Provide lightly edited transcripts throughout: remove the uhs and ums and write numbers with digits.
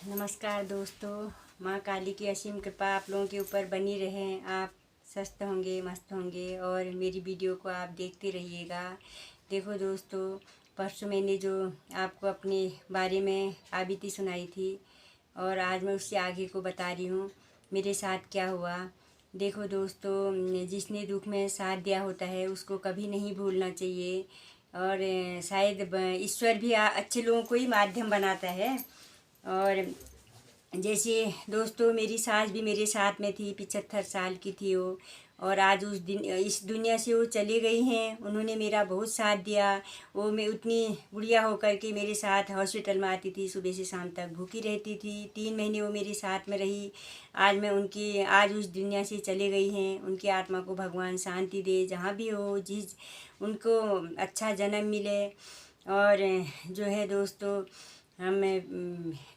नमस्कार दोस्तों। माँ काली की असीम कृपा आप लोगों के ऊपर बनी रहे। आप स्वस्थ होंगे, मस्त होंगे और मेरी वीडियो को आप देखते रहिएगा। देखो दोस्तों, परसों मैंने जो आपको अपने बारे में आबिती सुनाई थी और आज मैं उससे आगे को बता रही हूँ मेरे साथ क्या हुआ। देखो दोस्तों, जिसने दुख में साथ दिया होता है उसको कभी नहीं भूलना चाहिए। और शायद ईश्वर भी अच्छे लोगों को ही माध्यम बनाता है। और जैसे दोस्तों, मेरी सास भी मेरे साथ में थी, 75 साल की थी वो। और आज उस दिन इस दुनिया से वो चले गई हैं। उन्होंने मेरा बहुत साथ दिया। वो मैं उतनी बुढ़िया होकर के मेरे साथ हॉस्पिटल में आती थी, सुबह से शाम तक भूखी रहती थी। 3 महीने वो मेरे साथ में रही। आज उस दुनिया से चले गई हैं। उनकी आत्मा को भगवान शांति दे, जहाँ भी हो, जिस उनको अच्छा जन्म मिले। और जो है दोस्तों, हम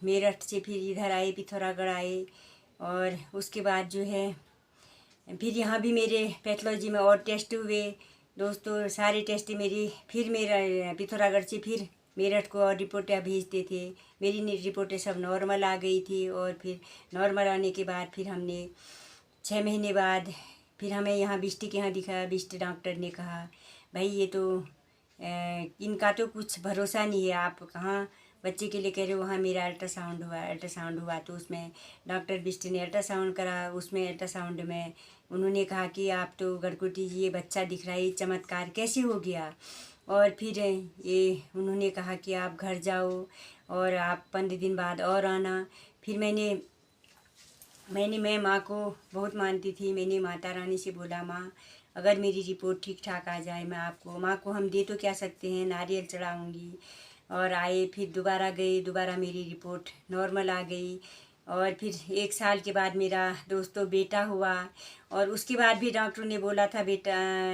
मेरठ से फिर इधर आए, पिथौरागढ़ आए। और उसके बाद जो है फिर यहाँ भी मेरे पैथोलॉजी में और टेस्ट हुए दोस्तों। सारे टेस्ट फिर मेरा पिथौरागढ़ से फिर मेरठ को और रिपोर्टें भेजते थे। मेरी रिपोर्टें सब नॉर्मल आ गई थी। और फिर नॉर्मल आने के बाद फिर हमने 6 महीने बाद फिर हमें यहाँ बिष्ट के यहाँ दिखाया। बिष्ट डॉक्टर ने कहा, भाई ये तो इनका तो कुछ भरोसा नहीं है। आप कहाँ बच्चे के लिए कह रहे हो? वहाँ मेरा अल्ट्रासाउंड हुआ तो उसमें डॉक्टर बिष्ट ने अल्ट्रासाउंड करा। उसमें अल्ट्रासाउंड में उन्होंने कहा कि आप तो गड़कोटी जी, ये बच्चा दिख रहा है, ये चमत्कार कैसे हो गया? और फिर ये उन्होंने कहा कि आप घर जाओ और आप 15 दिन बाद और आना। फिर मैं माँ को बहुत मानती थी। मैंने माता रानी से बोला, माँ अगर मेरी रिपोर्ट ठीक ठाक आ जाए, मैं आपको माँ को हम दे तो क्या सकते हैं, नारियल चढ़ाऊँगी। और आए, फिर दोबारा गए, दोबारा मेरी रिपोर्ट नॉर्मल आ गई। और फिर 1 साल के बाद मेरा दोस्तों बेटा हुआ। और उसके बाद भी डॉक्टर ने बोला था, बेटा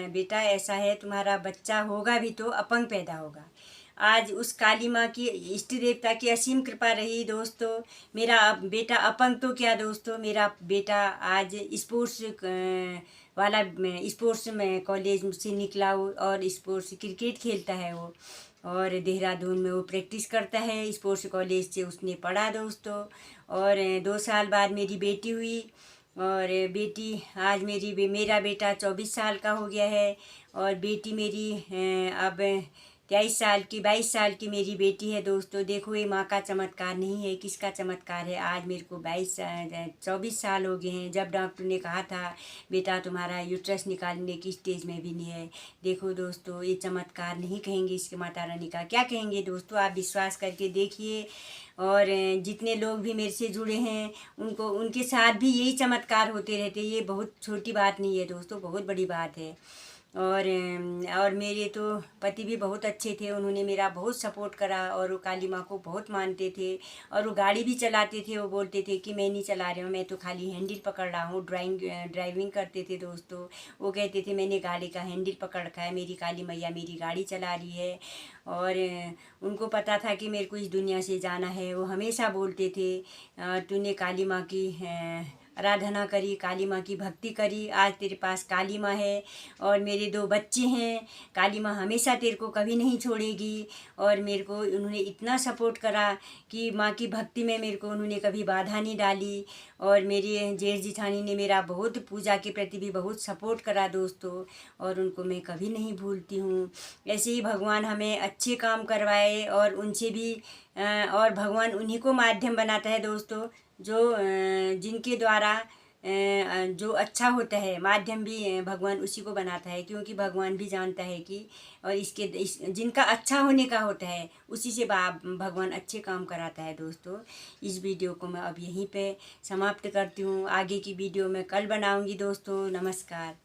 बेटा ऐसा है, तुम्हारा बच्चा होगा भी तो अपंग पैदा होगा। आज उस काली माँ की, इष्ट देवता की असीम कृपा रही दोस्तों। मेरा बेटा अपंग तो क्या दोस्तों, मेरा बेटा आज स्पोर्ट्स में कॉलेज से निकला वो, और स्पोर्ट्स क्रिकेट खेलता है वो। और देहरादून में वो प्रैक्टिस करता है। स्पोर्ट्स कॉलेज से उसने पढ़ा दोस्तों। और 2 साल बाद मेरी बेटी हुई। और बेटी आज मेरा बेटा 24 साल का हो गया है। और बेटी मेरी अब 23 साल की, 22 साल की मेरी बेटी है दोस्तों। देखो, ये माँ का चमत्कार नहीं है, किसका चमत्कार है? आज मेरे को 24 साल हो गए हैं। जब डॉक्टर ने कहा था बेटा तुम्हारा यूट्रस निकालने की स्टेज में भी नहीं है। देखो दोस्तों, ये चमत्कार नहीं कहेंगे इसके, माता रानी का क्या कहेंगे दोस्तों? आप विश्वास करके देखिए। और जितने लोग भी मेरे से जुड़े हैं उनके साथ भी यही चमत्कार होते रहते। ये बहुत छोटी बात नहीं है दोस्तों, बहुत बड़ी बात है। और मेरे तो पति भी बहुत अच्छे थे। उन्होंने मेरा बहुत सपोर्ट करा और वो काली माँ को बहुत मानते थे। और वो गाड़ी भी चलाते थे। वो बोलते थे कि मैं नहीं चला रहा हूँ, मैं तो खाली हैंडल पकड़ रहा हूँ। ड्राइविंग करते थे दोस्तों। वो कहते थे मैंने गाड़ी का हैंडल पकड़ रखा है, मेरी काली मैया मेरी गाड़ी चला रही है। और उनको पता था कि मेरे को इस दुनिया से जाना है। वो हमेशा बोलते थे, तूने काली माँ की आराधना करी, काली माँ की भक्ति करी, आज तेरे पास काली माँ है। और मेरे 2 बच्चे हैं, काली माँ हमेशा तेरे को कभी नहीं छोड़ेगी। और मेरे को उन्होंने इतना सपोर्ट करा कि माँ की भक्ति में मेरे को उन्होंने कभी बाधा नहीं डाली। और मेरी जेठ जिठानी ने मेरा बहुत पूजा के प्रति भी बहुत सपोर्ट करा दोस्तों। और उनको मैं कभी नहीं भूलती हूँ। ऐसे ही भगवान हमें अच्छे काम करवाए और उनसे भी और भगवान उन्हीं को माध्यम बनाता है दोस्तों, जो जिनके द्वारा जो अच्छा होता है, माध्यम भी भगवान उसी को बनाता है। क्योंकि भगवान भी जानता है कि और जिनका अच्छा होने का होता है उसी से भगवान अच्छे काम कराता है दोस्तों। इस वीडियो को मैं अब यहीं पे समाप्त करती हूँ। आगे की वीडियो मैं कल बनाऊँगी दोस्तों। नमस्कार।